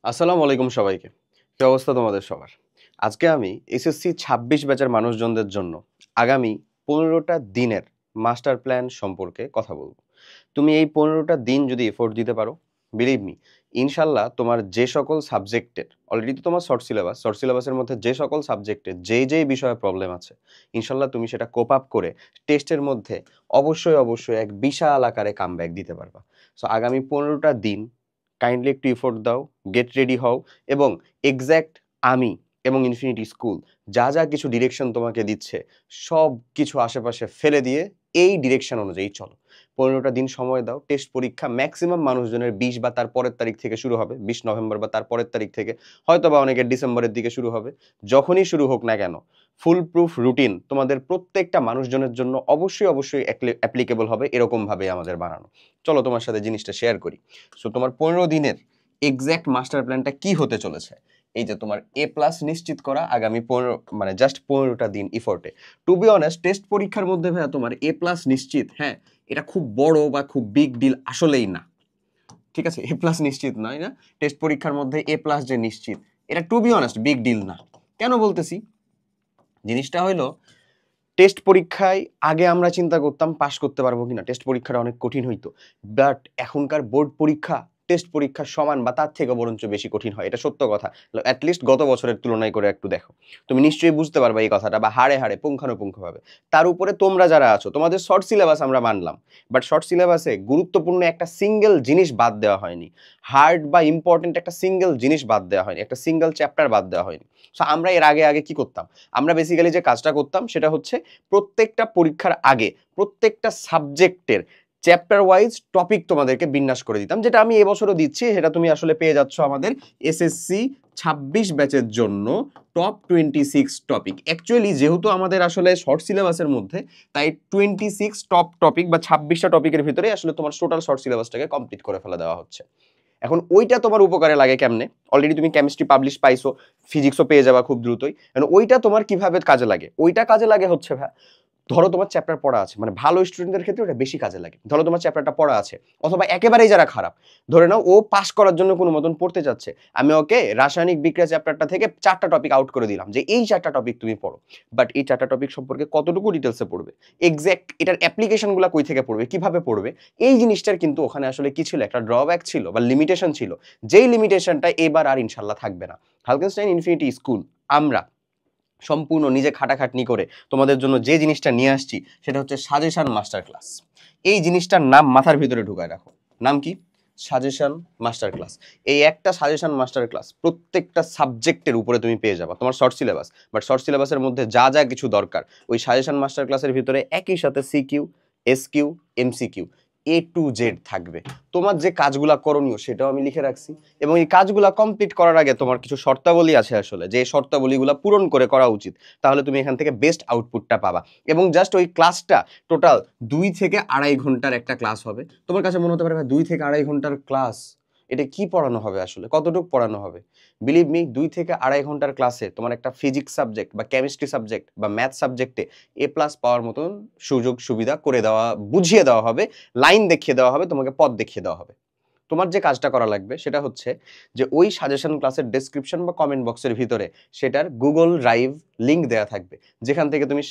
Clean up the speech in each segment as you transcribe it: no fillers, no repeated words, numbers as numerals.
আসসালামু আলাইকুম সবাইকে। কি অবস্থা তোমাদের সবার? আজকে আমি এসএসসি ২৬ ব্যাচের মানুষজনদের জন্য আগামী ১৫টা দিনের মাস্টার প্ল্যান সম্পর্কে কথা বলব। তুমি এই ১৫টা দিন যদি এফোর্ট দিতে পারো, বিলিভ মি, ইনশাআল্লাহ তোমার যে সকল সাবজেক্টের অলরেডি তো তোমার শর্ট সিলেবাসের মধ্যে যে সকল সাবজেক্টে যেই বিষয়ে প্রবলেম আছে, ইনশাআল্লাহ তুমি সেটা কোপ আপ করে টেস্টের মধ্যে অবশ্যই এক বিশাল আকারে কামব্যাক দিতে পারবা। সো আগামী ১৫টা দিন কাইন্ডলি একটু এফোর্ট দাও, গেট রেডি হও এবং এক্স্যাক্ট আমি এবং ইনফিনিটি স্কুল যা কিছু ডিরেকশন তোমাকে দিচ্ছে সব কিছু আশেপাশে ফেলে দিয়ে এই ডিরেকশন অনুযায়ী চলো। ১৫টা দিন সময় দাও। টেস্ট পরীক্ষা ম্যাক্সিমাম মানুষজনের ২০ বা তার পরের তারিখ থেকে শুরু হবে, ২০ নভেম্বর বা তার পরের তারিখ থেকে, হয়তো বা অনেকের ডিসেম্বরের দিকে শুরু হবে। যখনই শুরু হোক না কেন, ফুল প্রুফ রুটিন তোমাদের প্রত্যেকটা মানুষজনের জন্য অবশ্যই অ্যাপ্লিকেবল হবে, এরকমভাবে আমাদের বানানো। চলো তোমার সাথে জিনিসটা শেয়ার করি। সো তোমার ১৫ দিনের এক্স্যাক্ট মাস্টার প্ল্যানটা কি হতে চলেছে? এই যে তোমার এ প্লাস নিশ্চিত করা আগামী ১৫, মানে জাস্ট ১৫টা দিন ইফোর্টে। টু বি অনেস্ট, টেস্ট পরীক্ষার মধ্যে ভাইয়া তোমার এ প্লাস নিশ্চিত, হ্যাঁ, এটা খুব বড় বা খুব বিগ ডিল আসলেই না। ঠিক আছে, এ প্লাস নিশ্চিত নয় না, টেস্ট পরীক্ষার মধ্যে এ প্লাস যে নিশ্চিত, এটা to be honest big deal না। কেন বলতেছি? জিনিসটা হইলো, টেস্ট পরীক্ষায় আগে আমরা চিন্তা করতাম পাশ করতে পারবো কিনা, টেস্ট পরীক্ষাটা অনেক কঠিন হইতো। বাট এখনকার বোর্ড পরীক্ষা টেস্ট পরীক্ষার সমান বা তার থেকে বরঞ্চ বেশি কঠিন হয়, এটা সত্য কথা। অ্যাটলিস্ট গত বছরের তুলনায় করে একটু দেখো, তুমি নিশ্চয়ই বুঝতে পারবে এই কথাটা, বা হাড়ে পুঙ্খানুপুঙ্খভাবে। তার উপরে তোমরা যারা আছো, তোমাদের শর্ট সিলেবাস আমরা মানলাম, বাট শর্ট সিলেবাসে গুরুত্বপূর্ণ একটা সিঙ্গেল জিনিস বাদ দেওয়া হয়নি। হার্ড বা ইম্পর্টেন্ট একটা সিঙ্গেল জিনিস বাদ দেওয়া হয়নি, একটা সিঙ্গেল চ্যাপ্টার বাদ দেওয়া হয়নি। সো আমরা এর আগে কি করতাম? আমরা বেসিক্যালি যে কাজটা করতাম সেটা হচ্ছে প্রত্যেকটা পরীক্ষার আগে প্রত্যেকটা সাবজেক্টের চ্যাপ্টার ওয়াইজ টপিক তোমাদেরকে বিন্যাস করে দিতাম, যেটা আমি এবছরও দিচ্ছি। সেটা তুমি আসলে পেয়ে যাচ্ছ আমাদের এসএসসি ২৬ ব্যাচের জন্য টপ 26 টপিক। অ্যাকচুয়ালি যেহেতু আমাদের আসলে শর্ট সিলেবাসের মধ্যে, তাই 26 টপ টপিক বা ২৬টা টপিকের ভিতরে আসলে তোমার টোটাল শর্ট সিলেবাসটাকে কমপ্লিট করে ফেলে দেওয়া হচ্ছে। এখন ওইটা তোমার উপকারে লাগে কেমনে? অলরেডি তুমি কেমিস্ট্রি পাবলিশ পাইছো, ফিজিক্সও পেয়ে যাবা খুব দ্রুতই। এখন ওইটা তোমার কিভাবে কাজে লাগে? ওইটা কাজে লাগে হচ্ছে ভাই, ধরো তোমার চ্যাপ্টার পড়া আছে, মানে ভালো স্টুডেন্টদের ক্ষেত্রে ওটা বেশি কাজে লাগে। ধরো তোমার চ্যাপ্টারটা পড়া আছে, অথবা একেবারেই যারা খারাপ, ধরে নাও ও পাস করার জন্য কোনো মতন পড়তে যাচ্ছে, আমি ওকে রাসায়নিক বিক্রিয়া চ্যাপ্টারটা থেকে 4টা টপিক আউট করে দিলাম যে এই 4টা টপিক তুমি পড়ো। বাট এই 4টা টপিক সম্পর্কে কতটুকু ডিটেলসে পড়বে, এক্স্যাক্ট এটার অ্যাপ্লিকেশনগুলো কই থেকে পড়বে, কিভাবে পড়বে, এই জিনিসটার কিন্তু ওখানে আসলে কি ছিল, একটা ড্রব্যাক ছিল বা লিমিটেশন ছিল, যেই লিমিটেশনটা এবার আর ইনশাল্লাহ থাকবে না। হালকেনস্টাইন ইনফিনিটি স্কুল আমরা সম্পূর্ণ নিজে খাটাখাটনি করে তোমাদের জন্য যে জিনিসটা নিয়ে আসছি সেটা হচ্ছে সাজেশন মাস্টার ক্লাস। এই জিনিসটার নাম মাথার ভিতরে ঢুকায় রাখো। নাম কি? Suggestion master class. এই একটা সাজেশন মাস্টার ক্লাস প্রত্যেকটা সাবজেক্টের উপরে তুমি পেয়ে যাবা। তোমার শর্ট সিলেবাস, বাট শর্ট সিলেবাসের মধ্যে যা কিছু দরকার ওই সাজেশন মাস্টার ক্লাসের ভিতরে একই সাথে CQ, SQ, MCQ, A to Z থাকবে। তোমার যে কাজগুলা করণীয় সেটাও আমি লিখে রাখছি, এবং এই কাজগুলা কমপ্লিট করার আগে তোমার কিছু শর্তাবলী আছে আসলে, যে শর্তাবলীগুলা পূরণ করে করা উচিত, তাহলে তুমি এখান থেকে বেস্ট আউটপুটটা পাবা। এবং জাস্ট ওই ক্লাসটা টোটাল 2 থেকে 2.5 ঘন্টার একটা ক্লাস হবে। তোমার কাছে মনে হতে পারে ভাই 2 থেকে 2.5 ঘন্টার ক্লাস, এটা কি পড়ানো হবে আসলে, কতটুকু পড়ানো হবে? বিলিভ মি, 2 থেকে 2.5 ঘন্টার ক্লাসে তোমার একটা ফিজিক্স সাবজেক্ট বা কেমিস্ট্রি সাবজেক্ট বা ম্যাথ সাবজেক্টে এ প্লাস পাওয়ার মতন সুযোগ সুবিধা করে দেওয়া, বুঝিয়ে দেওয়া হবে, লাইন দেখিয়ে দেওয়া হবে, তোমাকে পথ দেখিয়ে দেওয়া হবে। তোমার যে কাজটা করা লাগবে সেটা হচ্ছে যে ওই সাজেশন ক্লাসের ডেসক্রিপশন বা কমেন্ট বক্সের ভিতরে সেটার গুগল ড্রাইভ লিংক দেওয়া থাকবে, যেখান থেকে তুমি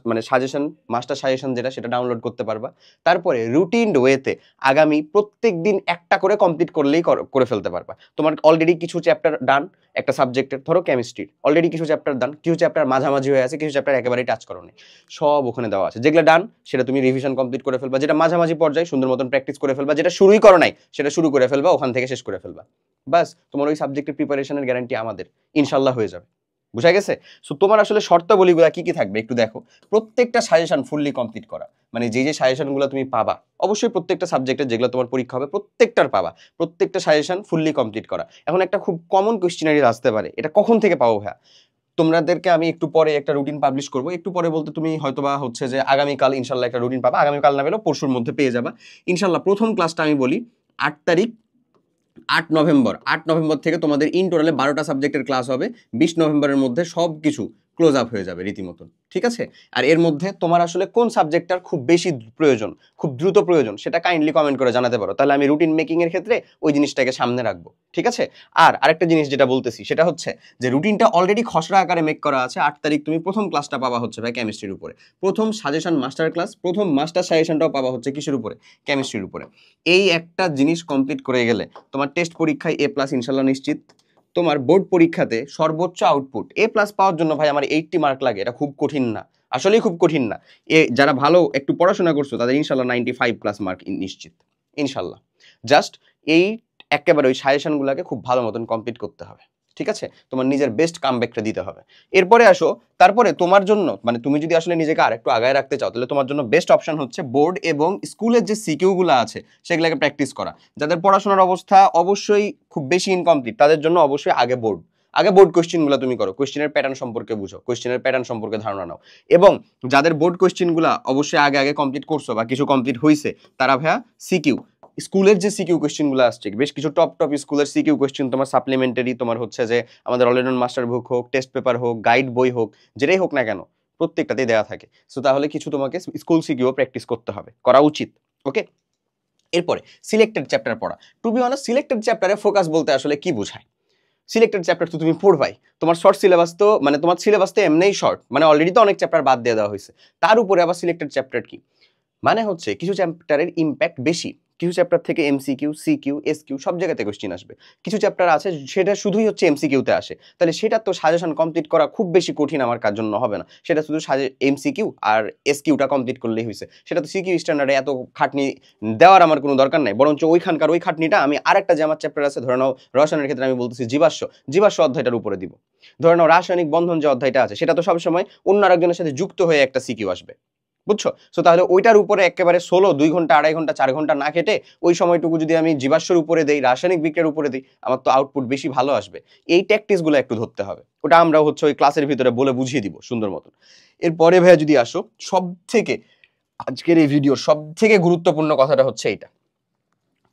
মানে সাজেশন, মাস্টার সাজেশন যেটা, সেটা ডাউনলোড করতে পারবা। তারপরে রুটিন ওয়েতে আগামী প্রত্যেক দিন একটা করে কমপ্লিট করলেই করে ফেলতে পারবা। তোমার অলরেডি কিছু চ্যাপ্টার ডান একটা সাবজেক্টের, ধরো কেমিস্ট্রির অলরেডি কিছু চ্যাপ্টার ডান, কিছু চ্যাপ্টার মাঝামাঝি হয়ে আছে, কিছু চ্যাপ্টার একেবারেই টাচ করো নি, সব ওখানে দেওয়া আছে। যেগুলো ডান সেটা তুমি রিভিশন কমপ্লিট করে ফেলবা, যেটা মাঝামাঝি পর্যায়ে সুন্দর মতন প্র্যাকটিস করে ফেলবা, যেটা শুরুই করো নাই সেটা শুরু করে ফেলবা, ওখান থেকে শেষ করে ফেলবা। বাস, তোমার ওই সাবজেক্টের প্রিপারেশনের গ্যারান্টি আমাদের, ইনশাল্লাহ হয়ে যাবে। বুঝা গেছে? সো তোমার আসলে শর্তাবলীগুলো কি থাকবে একটু দেখো। প্রত্যেকটা সাজেশন ফুললি কমপ্লিট করা, মানে যে সাজেশনগুলো তুমি পাবা, অবশ্যই প্রত্যেকটা সাবজেক্টে যেগুলো তোমার পরীক্ষা হবে প্রত্যেকটার পাবা, প্রত্যেকটা সাজেশন ফুললি কমপ্লিট করা। এখন একটা খুব কমন কোয়েশ্চেনারি আসতে পারে, এটা কখন থেকে পাবো ভাইয়া? তোমাদেরকে আমি একটু পরে একটা রুটিন পাবলিশ করবো, একটু পরে বলতে তুমি হয়তোবা হচ্ছে যে আগামীকাল ইনশাল্লাহ একটা রুটিন পাবা, আগামীকাল না পেলেও পরশুর মধ্যে পেয়ে যাবা ইনশাল্লাহ। প্রথম ক্লাসটা আমি বলি 8 তারিখ, 8 নভেম্বর থেকে তোমাদের ইন টোটালে 12টা সাবজেক্টের ক্লাস হবে। 20 নভেম্বরের মধ্যে সব কিছু ক্লোজ আপ হয়ে যাবে রীতিমতন, ঠিক আছে? আর এর মধ্যে তোমার আসলে কোন সাবজেক্টটার খুব বেশি প্রয়োজন, খুব দ্রুত প্রয়োজন, সেটা কাইন্ডলি কমেন্ট করে জানাতে পারো, তাহলে আমি রুটিন মেকিং এর ক্ষেত্রে ওই জিনিসটাকে সামনে রাখবো, ঠিক আছে? আর আরেকটা জিনিস যেটা বলতেছি সেটা হচ্ছে যে রুটিনটা অলরেডি খসড়া আকারে মেক করা আছে। 8 তারিখ তুমি প্রথম ক্লাসটা পাবা হচ্ছে ভাই কেমিস্ট্রির উপরে, প্রথম সাজেশন মাস্টার ক্লাস, প্রথম মাস্টার সাজেশনটাও পাবা হচ্ছে কিসের উপরে? কেমিস্ট্রির উপরে। এই একটা জিনিস কমপ্লিট করে গেলে তোমার টেস্ট পরীক্ষায় A+ ইনশাল্লাহ নিশ্চিত। তোমার বোর্ড পরীক্ষাতে সর্বোচ্চ আউটপুট A+ পাওয়ার জন্য ভাই আমার 80 মার্ক লাগে, এটা খুব কঠিন না, আসলেই খুব কঠিন না। যারা ভালো একটু পড়াশোনা করছো তাদের ইনশাল্লাহ 95+ মার্ক নিশ্চিত, ইনশাল্লাহ। জাস্ট এই একেবারে ওই সাজেশনগুলোকে খুব ভালো মতন কমপ্লিট করতে হবে, ঠিক আছে? তোমার নিজের বেস্ট কামব্যাকটা দিতে হবে। এরপরে আসো, তারপরে তোমার জন্য মানে তুমি যদি আসলে নিজেকে আরেকটু আগায় রাখতে চাও, তাহলে তোমার জন্য বেস্ট অপশন হচ্ছে বোর্ড এবং স্কুলের যে সিকিউগুলো আছে সেগুলোকে প্র্যাকটিস করা। যাদের পড়াশোনার অবস্থা অবশ্যই খুব বেশি ইনকমপ্লিট, তাদের জন্য অবশ্যই আগে বোর্ড কোশ্চেনগুলো তুমি করো, কোশ্চেনের প্যাটার্ন সম্পর্কে বুঝো, কোশ্চেনের প্যাটার্ন সম্পর্কে ধারণা নাও। এবং যাদের বোর্ড কোশ্চেনগুলো অবশ্যই আগে কমপ্লিট করছো বা কিছু কমপ্লিট হয়েছে, তারা ভাইয়া সিকিউ, স্কুলের যে সিকিউ কোশ্চেনগুলো আসছে, বেশ কিছু টপ স্কুলের সিকিউ কোশ্চেন তোমার সাপ্লিমেন্টারি, তোমার হচ্ছে যে আমাদের অলরেডি মাস্টার বুক হোক, টেস্ট পেপার হোক, গাইড বই হোক, যেটাই হোক না কেন প্রত্যেকটাতেই দেওয়া থাকে। সো তাহলে কিছু তোমাকে স্কুল সিকিউ প্র্যাকটিস করতে হবে, করা উচিত। ওকে, এরপরে সিলেক্টেড চ্যাপ্টার পড়া। টু বি অনেস্ট, সিলেক্টেড চ্যাপ্টারে ফোকাস বলতে আসলে কি বোঝায়? সিলেক্টেড চ্যাপ্টার তো তুমি পড়বাই, তোমার শর্ট সিলেবাস তো মানে তোমার সিলেবাস তো এমনিই শর্ট, মানে অলরেডি তো অনেক চ্যাপ্টার বাদ দিয়ে দেওয়া হয়েছে, তার উপরে আবার সিলেক্টেড চ্যাপ্টার কি মানে হচ্ছে কিছু চ্যাপ্টারের ইম্প্যাক্ট বেশি, কিছু চ্যাপ্টার থেকে এমসিকিউ, সিকিউ, এসকিউ সব জায়গাতে কোশ্চেন আসবে। কিছু চ্যাপ্টার আছে সেটা শুধুই হচ্ছে এমসিকিউতে আসে, তাহলে সেটা তো সাজেশন কমপ্লিট করা খুব বেশি কঠিন আমার কার জন্য হবে না, সেটা শুধু এমসিকিউ আর এসকিউটা কমপ্লিট করলেই হয়েছে। সেটা তো সিকিউ স্ট্যান্ডার্ডে এত খাটনি দেওয়ার আমার কোনো দরকার নাই, বরঞ্চ ওইখানকার ওই খাটনিটা আমি আরেকটা যে আমার চ্যাপ্টার আছে, ধরে নাও রসায়নের ক্ষেত্রে আমি বলতেছি জীবাশ্ম অধ্যায়টার উপরে দিব। ধরে নাও রাসায়নিক বন্ধন যে অধ্যায়টা আছে সেটা তো সবসময় অন্য আরেকজনের সাথে যুক্ত হয়ে একটা সিকিউ আসবে, বুঝছো? সো তাহলে ওইটার উপরে একেবারে 2 ঘন্টা 2.5 ঘন্টা 4 ঘন্টা না কেটে ওই সময়টুকু যদি আমি জীবাশ্মের উপরে দেই, রাসায়নিক বিক্রিয়ার উপরে দিই, আমার তো আউটপুট বেশি ভালো আসবে। এই ট্যাকটিক্সগুলো একটু ধরতে হবে, ওটা আমরা হচ্ছে ওই ক্লাসের ভিতরে বলে বুঝিয়ে দিব সুন্দর মতন। এরপরে ভাইয়া যদি আসো, সব থেকে আজকের এই ভিডিওর সব থেকে গুরুত্বপূর্ণ কথাটা হচ্ছে এইটা,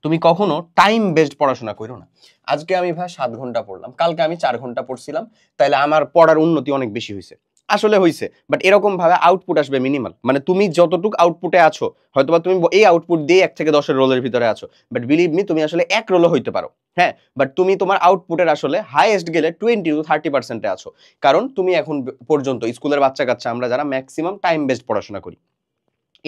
তুমি কখনো টাইম বেসড পড়াশোনা করো না। আজকে আমি ভাই 7 ঘন্টা পড়লাম, কালকে আমি 4 ঘন্টা পড়ছিলাম, তাহলে আমার পড়ার উন্নতি অনেক বেশি হয়েছে, আসলে হয়েছে, বাট এরকম ভাবে আউটপুট আসবে মিনিমাল। মানে তুমি যতটুকু আউটপুটে আছো, হয়তোবা তুমি এই আউটপুট দিয়ে 1 থেকে 10-এর রোলের ভিতরে আছো, বাট বিলিভ মি তুমি আসলে 1 রোলও হইতে পারো, হ্যাঁ, বাট তুমি তোমার আউটপুটের আসলে হাইয়েস্ট গেলে 20-30% আছো। কারণ তুমি এখন পর্যন্ত স্কুলের বাচ্চা কাচ্চা আমরা যারা ম্যাক্সিমাম টাইম বেসড পড়াশোনা করি,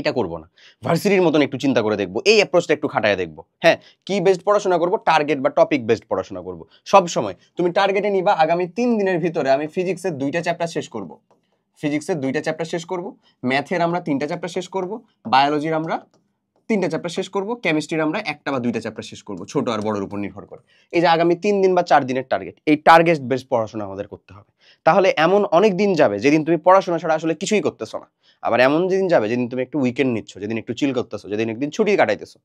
এটা করবো না, ভার্সিটির মতন একটু চিন্তা করে দেখবো, এই অ্যাপ্রোচটা একটু খাটায় দেখবো। হ্যাঁ, কি বেসড পড়াশোনা করবো? টার্গেট বা টপিক বেসড পড়াশোনা করবো। সব সময় তুমি টার্গেটে নিবা আগামী 3 দিনের ভিতরে আমি ফিজিক্সের 2টা চ্যাপ্টার শেষ করব, ম্যাথের আমরা 3টা চ্যাপ্টার শেষ করব, বায়োলজির আমরা 3টা চ্যাপ্টার শেষ করব, কেমিস্ট্রির আমরা 1টা বা 2টা চ্যাপ্টার শেষ করব, ছোট আর বড়র উপর নির্ভর করে। এই যে আগামী 3 দিন বা 4 দিনের টার্গেট, এই টার্গেট বেসড পড়াশোনা আমাদের করতে হবে। তাহলে এমন অনেক দিন যাবে যেদিন তুমি পড়াশোনা ছাড়া আসলে কিছুই করতেছো না, আবার এমন দিন যাবে যেদিন তুমি একটু উইকেন্ড নিচ্ছ, যেদিন একটু চিল করতেছো, যেদিন একদিন ছুটি কাটাইতেছো,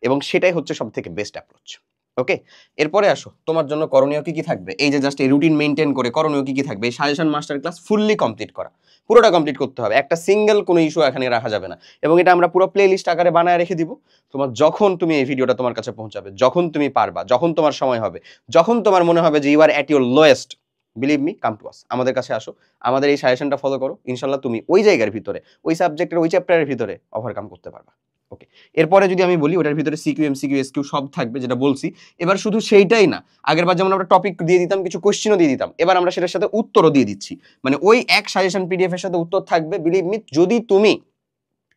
এবং সেটাই হচ্ছে সব থেকে বেস্ট অ্যাপ্রোচ। ওকে, এরপরে আসো, তোমার জন্য করণীয় কি কি থাকবে? এই যে জাস্ট এই রুটিন মেইনটেইন করে করণীয় কি কি থাকবে? এই suggestion master class fully complete করা, পুরোটা কমপ্লিট করতে হবে, একটা সিঙ্গেল কোনো ইস্যু এখানে রাখা যাবে না, এবং এটা আমরা পুরো প্লে লিস্ট আকারে বানায় রেখে দিব। তোমার যখন তুমি এই ভিডিওটা তোমার কাছে পৌঁছাবে, যখন তুমি পারবা, যখন তোমার সময় হবে, যখন তোমার মনে হবে যে you are at your lowest, believe me, come to us, আমাদের কাছে আসো, আমাদের এই সাজেশনটা ফলো করো, ইনশাল্লাহ তুমি ওই জায়গার ভিতরে, ওই সাবজেক্টের ওই চ্যাপ্টারের ভিতরে ওভারকাম করতে পারবা। ওকে, এরপরে যদি আমি বলি, ওটার ভিতরে সিকিউ, এমসিকিউ, এসকিউ সব থাকবে, যেটা বলছি। এবার শুধু সেইটাই না, আগেরবার যেমন আমরা টপিক দিয়ে দিতাম, কিছু কোশ্চেনও দিয়ে দিতাম, এবার আমরা সেটার সাথে উত্তরও দিয়ে দিচ্ছি। মানে ওই এক সাজেশন পিডিএফ এর সাথে উত্তর থাকবে। বিলিভ মি, যদি তুমি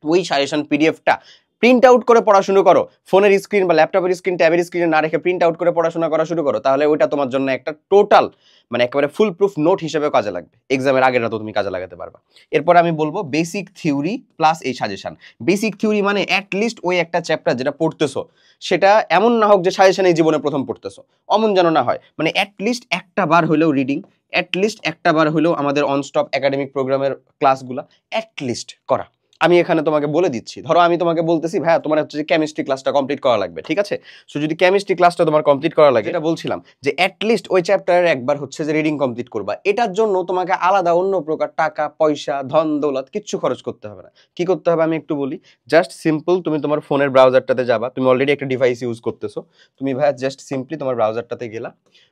ওই সাজেশন পিডিএফটা প্রিন্ট আউট করে পড়াশোনা করো, ফোনের স্ক্রিন বা ল্যাপটপের স্ক্রিন, ট্যাবের স্ক্রিনে না রেখে প্রিন্ট আউট করে পড়াশোনা করা শুরু করো, তাহলে ওইটা তোমার জন্য একটা টোটাল মানে একেবারে ফুল প্রুফ নোট হিসেবে কাজে লাগবে, এক্সামের আগের রাতও তুমি কাজে লাগাতে পারবা। এরপর আমি বলবো বেসিক থিওরি প্লাস এই সাজেশন। বেসিক থিওরি মানে অ্যাটলিস্ট ওই একটা চ্যাপ্টার যেটা পড়তেছো সেটা এমন না হোক যে সাজেশনে জীবনে প্রথম পড়তেছো, অমন যেন না হয়, মানে অ্যাটলিস্ট একটা বার হলেও রিডিং, অ্যাটলিস্ট একটা বার হলেও আমাদের অনস্টপ একাডেমিক প্রোগ্রামের ক্লাসগুলো অ্যাটলিস্ট করা। আমি এখানে তোমাকে বলে দিচ্ছি, ধরো আমি তোমাকে বলতেছি ভাইয়া তোমার হচ্ছে কেমিস্ট্রি ক্লাসটা কমপ্লিট করা লাগবে, ঠিক আছে? সো যদি কেমিস্ট্রি ক্লাসটা তোমার কমপ্লিট করা লাগে, এটা বলছিলাম যে অ্যাটলিস্ট ওই চ্যাপ্টারের একবার হচ্ছে যে রিডিং কমপ্লিট করবা। এটার জন্য তোমাকে আলাদা অন্য প্রকার টাকা পয়সা ধন দৌলত কিচ্ছু খরচ করতে হবে না। কি করতে হবে আমি একটু বলি, জাস্ট সিম্পল তুমি তোমার ফোনের ব্রাউজারটাতে যাবা, তুমি অলরেডি একটা ডিভাইস ইউজ করতেছো, তুমি ভাইয়া জাস্ট সিম্পলি তোমার ব্রাউজারটাতে গেলা,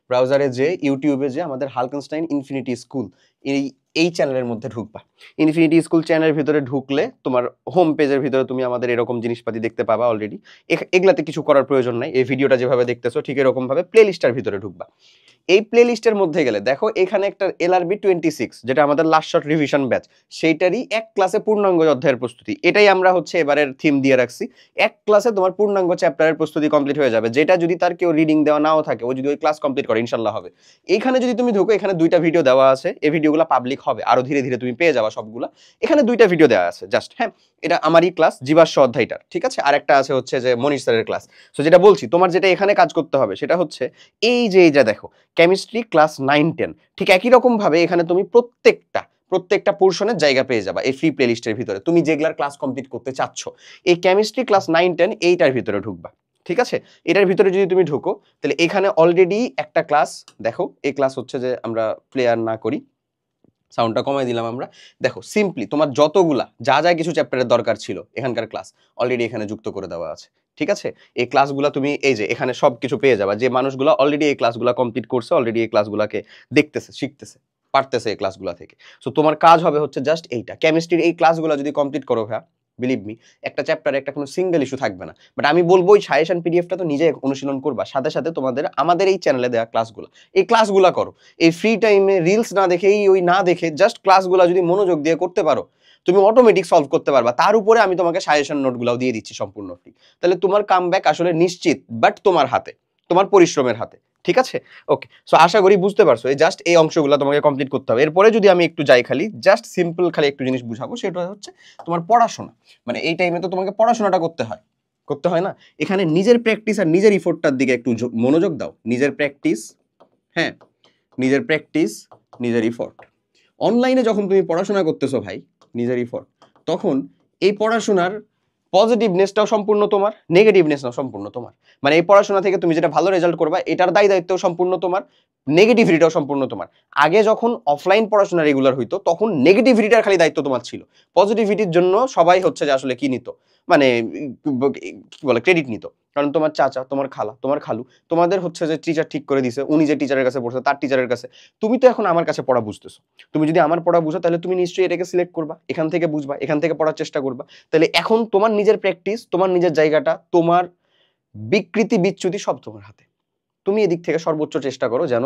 ব্রাউজারে যে ইউটিউবে যে আমাদের হালকেনস্টাইন ইনফিনিটি স্কুল, এই এই চ্যানেলের মধ্যে ঢুকবা। ইনফিনিটি স্কুল চ্যানেলের ভিতরে ঢুকলে তোমার হোম পেজের ভিতরে তুমি আমাদের এরকম জিনিসপাতি দেখতে পাবা অলরেডি। এগুলাতে কিছু করার প্রয়োজন নাই, এই ভিডিওটা যেভাবে দেখতেছো ঠিক এরকম ভাবে প্লে লিস্টের ভিতরে ঢুকবা। এই প্লে লিস্টের মধ্যে গেলে দেখো এখানে একটা LRB 26 যেটা আমাদের লাস্ট শর্ট রিভিশন ব্যাচ, সেইটারই এক ক্লাসে পূর্ণাঙ্গ অধ্যায়ের প্রস্তুতি। এটাই আমরা হচ্ছে এবারের থিম দিয়ে রাখছি, এক ক্লাসে তোমার পূর্ণাঙ্গ চ্যাপ্টারের প্রস্তুতি কমপ্লিট হয়ে যাবে। যেটা যদি তার কেউ রিডিং দেওয়া নাও থাকে, ও যদি ওই ক্লাস কমপ্লিট করে ইনশাল্লাহ হবে। এইখানে যদি তুমি ঢুকো, এখানে 2টা ভিডিও দেওয়া আছে, এই ভিডিওগুলো পাবলিক হবে, আরো ধীরে ধীরে তুমি পেয়ে যাবা সবগুলা। এখানে 2টা ভিডিও দেওয়া আছে জাস্ট, হ্যাঁ এটা আমারই ক্লাস জীবাশ্ম অধ্যায়টার, ঠিক আছে। আর একটা আছে হচ্ছে যে মনীষ স্যারের ক্লাস। সো যেটা বলছি, তোমার যেটা এখানে কাজ করতে হবে সেটা হচ্ছে এই যে দেখো কেমিস্ট্রি ক্লাস 9-10, ঠিক একই রকম ভাবে এখানে তুমি প্রত্যেকটা পোর্শনের জায়গা পেয়ে যাবা এই ফ্রি প্লেলিস্টের ভিতরে। তুমি যেগুলার ক্লাস কমপ্লিট করতে চাচ্ছ, এই কেমিস্ট্রি ক্লাস 9-10 এইটার ভিতরে ঢুকবা, ঠিক আছে। এটার ভিতরে যদি তুমি ঢুকো, তাহলে এখানে অলরেডি একটা ক্লাস দেখো, এই ক্লাস হচ্ছে যে আমরা প্লেয়ার না করি, সাউন্ডটা কমাই দিলাম আমরা। দেখো সিম্পলি তোমার যতগুলা যা যা কিছু চ্যাপ্টারের দরকার ছিল এখানকার ক্লাস অলরেডি এখানে যুক্ত করে দেওয়া আছে, ঠিক আছে। এই ক্লাসগুলো তুমি এই যে এখানে সব কিছু পেয়ে যাবা, যে মানুষগুলো অলরেডি এই ক্লাসগুলো কমপ্লিট করছে, অলরেডি এই ক্লাসগুলোকে দেখতেছে, শিখতেছে, পারতেছে এই ক্লাসগুলো থেকে। সো তোমার কাজ হবে হচ্ছে জাস্ট এইটা, কেমিস্ট্রির এই ক্লাসগুলো যদি কমপ্লিট করো ভাইয়া, বিলিভ মি একটা চ্যাপ্টারে একটা কোনো সিঙ্গেল ইস্যু থাকবে না। বাট আমি বলবো ওই সাজেশন পিডিএফটা তো নিজে অনুশীলন করবা, সাথে সাথে তোমাদের আমাদের এই চ্যানেলে দেওয়া ক্লাসগুলো, এই ক্লাসগুলো করো। এই ফ্রি টাইমে রিলস না দেখে, ওই না দেখে জাস্ট ক্লাসগুলো যদি মনোযোগ দিয়ে করতে পারো, তুমি অটোমেটিক সলভ করতে পারবা। তার উপরে আমি তোমাকে সাজেশন নোটগুলোও দিয়ে দিচ্ছি সম্পূর্ণ ফ্রি। তাহলে তোমার কামব্যাক আসলে নিশ্চিত, বাট তোমার হাতে, তোমার পরিশ্রমের হাতে, ঠিক আছে। ওকে, সো আশা করি বুঝতে পারছো। এই জাস্ট এই অংশগুলো তোমাকে কমপ্লিট করতে হবে। এরপরে যদি আমি একটু যাই, খালি জাস্ট সিম্পল খালি একটু জিনিস বুঝাবো, সেটা হচ্ছে তোমার পড়াশোনা। মানে এই টাইমে তো তোমাকে পড়াশোনাটা করতে হয় না। এখানে নিজের প্র্যাকটিস আর নিজের ইফোর্টটার দিকে একটু মনোযোগ দাও। নিজের প্র্যাকটিস, হ্যাঁ নিজের প্র্যাকটিস, নিজের ইফোর্ট। অনলাইনে যখন তুমি পড়াশোনা করতেছো ভাই, নিজের ইফোর্ট, তখন এই পড়াশোনার পজিটিভনেসটাও সম্পূর্ণ তোমার, নেগেটিভনেসটাও সম্পূর্ণ তোমার। মানে এই পড়াশোনা থেকে তুমি যেটা ভালো রেজাল্ট করবা, এটার দায়িত্বও সম্পূর্ণ তোমার, নেগেটিভিটিটাও সম্পূর্ণ তোমার। আগে যখন অফলাইন পড়াশোনা রেগুলার হইতো, তখন নেগেটিভিটিটার খালি দায়িত্ব তোমার ছিল, পজিটিভিটির জন্য সবাই হচ্ছে যে আসলে কি নিত, মানে কি বলে ক্রেডিট নিত। কারণ তোমার চাচা, তোমার খালা, তোমার খালু, তোমাদের হচ্ছে যে টিচার ঠিক করে দিছে, উনি যে টিচারের কাছে পড়ছে তার টিচারের কাছে। তুমি তো এখন আমার কাছে পড়া বুঝতেছো, তুমি যদি আমার পড়া বুঝো তাহলে তুমি নিশ্চয়ই এটাকে সিলেক্ট করবা, এখান থেকে বুঝবা, এখান থেকে পড়ার চেষ্টা করবা। তাহলে এখন তোমার নিজের প্র্যাকটিস, তোমার নিজের জায়গাটা, তোমার বিকৃতি বিচ্যুতি সব তোমার হাতে। তুমি এদিক থেকে সর্বোচ্চ চেষ্টা করো যেন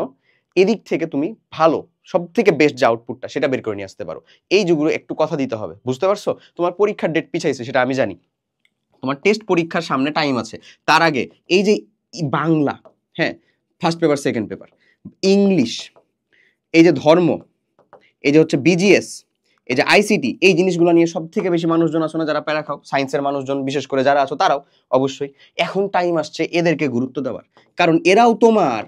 এদিক থেকে তুমি ভালো, সব থেকে বেস্ট যে আউটপুটটা সেটা বের করে নিয়ে আসতে পারো। এই যেগুলো একটু কথা দিতে হবে, বুঝতে পারছো। তোমার পরীক্ষার ডেট পিছাইছে সেটা আমি জানি, তোমার টেস্ট পরীক্ষার সামনে টাইম আছে। তার আগে এই যে বাংলা, হ্যাঁ first paper, second paper, English, এই যে ধর্ম, এই যে হচ্ছে বিজিএস, এই যে আইসিটি, এই জিনিসগুলো নিয়ে সব থেকে বেশি মানুষজন আসলে যারা প্যারা খাও, সায়েন্সের মানুষজন বিশেষ করে যারা আছো তারাও অবশ্যই এখন টাইম আসছে এদেরকে গুরুত্ব দেওয়ার। কারণ এরাও তোমার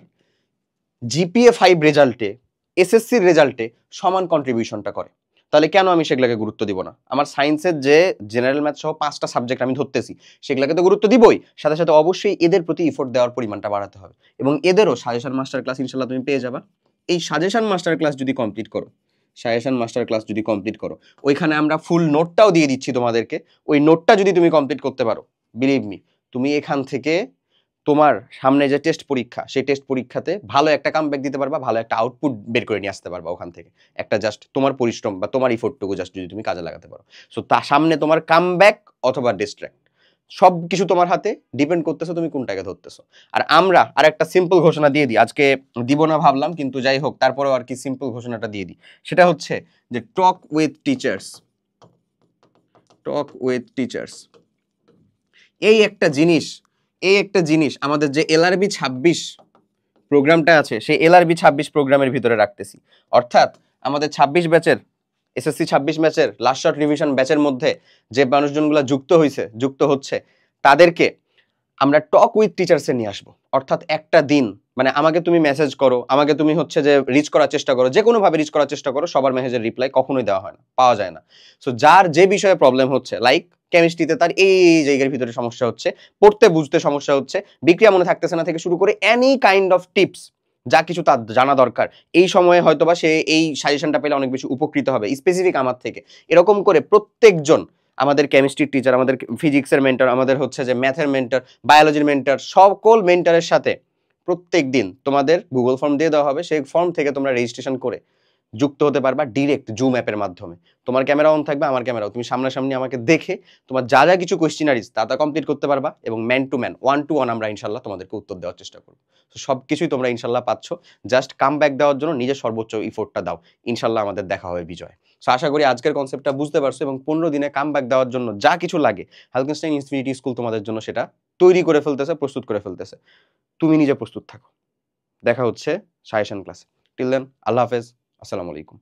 জিপিএ 5 রেজাল্টে, এসএসসির রেজাল্টে সমান কন্ট্রিবিউশনটা করে। তাহলে কেন আমি সেগুলোকে গুরুত্ব দিব না? আমার সায়েন্সের যে জেনারেল ম্যাথ সহ 5টা সাবজেক্ট আমি ধরতেছি, সেগুলোকে তো গুরুত্ব দিবই, সাথে সাথে অবশ্যই এদের প্রতি ইফোর্ট দেওয়ার পরিমাণটা বাড়াতে হবে। এবং এদেরও সাজেশন মাস্টার ক্লাস ইনশাল্লাহ তুমি পেয়ে যাবা। এই সাজেশন মাস্টার ক্লাস যদি কমপ্লিট করো, ওইখানে আমরা ফুল নোটটাও দিয়ে দিচ্ছি তোমাদেরকে। ওই নোটটা যদি তুমি কমপ্লিট করতে পারো, বিলিভ মি, তুমি এখান থেকে তোমার সামনে যে টেস্ট পরীক্ষা, সেই টেস্ট পরীক্ষাতে ভালো একটা কামব্যাক দিতে পারবা, ভালো একটা আউটপুট বের করে নিয়ে আসতে পারবা ওখান থেকে। একটা জাস্ট তোমার পরিশ্রম বা তোমার ইফোর্টটুকু জাস্ট যদি তুমি কাজে লাগাতে পারো, সো তার সামনে তোমার কামব্যাক অথবা ডিস্ট্র্যাক্ট সব কিছু তোমার হাতে, ডিপেন্ড করতেছো তুমি কোনটাকে ধরতেছো। আর আমরা আর একটা সিম্পল ঘোষণা দিয়ে দিই, আজকে দিব না ভাবলাম, কিন্তু যাই হোক তারপরেও আর কি সিম্পল ঘোষণাটা দিয়ে দিই। সেটা হচ্ছে যে টক উইথ টিচার্স, এই একটা জিনিস আমাদের যে LRB 26 প্রোগ্রামটা আছে, সেই LRB 26 প্রোগ্রামের ভিতরে রাখতেছি। অর্থাৎ আমাদের 26 ব্যাচের, এসএসসি 26 ব্যাচের লাস্ট শর্ট রিভিশন ব্যাচের মধ্যে যে মানুষজনগুলো যুক্ত হচ্ছে তাদেরকে আমরা টক উইথ টিচার্সে নিয়ে আসবো। অর্থাৎ একটা দিন, মানে আমাকে তুমি মেসেজ করো, আমাকে তুমি হচ্ছে যে রিচ করার চেষ্টা করো, যে কোনোভাবে রিচ করার চেষ্টা করো, সবার মেসেজের রিপ্লাই কখনোই দেওয়া হয় না, পাওয়া যায় না। সো যার যে বিষয়ে প্রবলেম হচ্ছে, লাইক কেমিস্ট্রিতে তার এই জায়গার ভিতরে সমস্যা হচ্ছে, পড়তে বুঝতে সমস্যা হচ্ছে, বিক্রিয়া মনে থাকতেছে না থেকে শুরু করে এনি কাইন্ড অফ টিপস যা কিছু তার জানা দরকার, এই সময়ে হয়তোবা সে এই সাজেশনটা পেলে অনেক বেশি উপকৃত হবে স্পেসিফিক আমার থেকে। এরকম করে প্রত্যেকজন, আমাদের কেমিস্ট্রির টিচার, আমাদের ফিজিক্সের মেন্টর, আমাদের হচ্ছে যে ম্যাথের মেন্টর, বায়োলজির মেন্টর, সকল মেন্টরের সাথে প্রত্যেক দিন তোমাদের গুগল ফর্ম দিয়ে দেওয়া হবে। সেই ফর্ম থেকে তোমরা রেজিস্ট্রেশন করে যুক্ত হতে পারবা ডিরেক্ট জুম অ্যাপের মাধ্যমে। তোমার ক্যামেরা অন থাকবে, আমার ক্যামেরাও, তুমি সামনাসামনি আমাকে দেখে তোমার যা যা কিছু কোয়েশ্চেনারিজ তা কমপ্লিট করতে পারবা, এবং man to man, one to one আমরা ইনশাল্লাহ তোমাদেরকে উত্তর দেওয়ার চেষ্টা করবো। তো সব কিছুই তোমরা ইনশাল্লাহ পাচ্ছ, জাস্ট কাম ব্যাক দেওয়ার জন্য নিজের সর্বোচ্চ ইফোর্টটা দাও, ইনশাল্লাহ আমাদের দেখা হবে বিজয়। সো আশা করি আজকের কনসেপ্টটা বুঝতে পারছো, এবং 15 দিনে কাম ব্যাক দেওয়ার জন্য যা কিছু লাগে হালকেনস্টাইন ইনফিনিটি স্কুল তোমাদের জন্য সেটা তৈরি করে ফেলতেছে, প্রস্তুত করে ফেলতেছে। তুমি নিজে প্রস্তুত থাকো। দেখা হচ্ছে সাজেশন ক্লাসে। টিল দেন, আল্লাহ হাফেজ, আসসালামু আলাইকুম।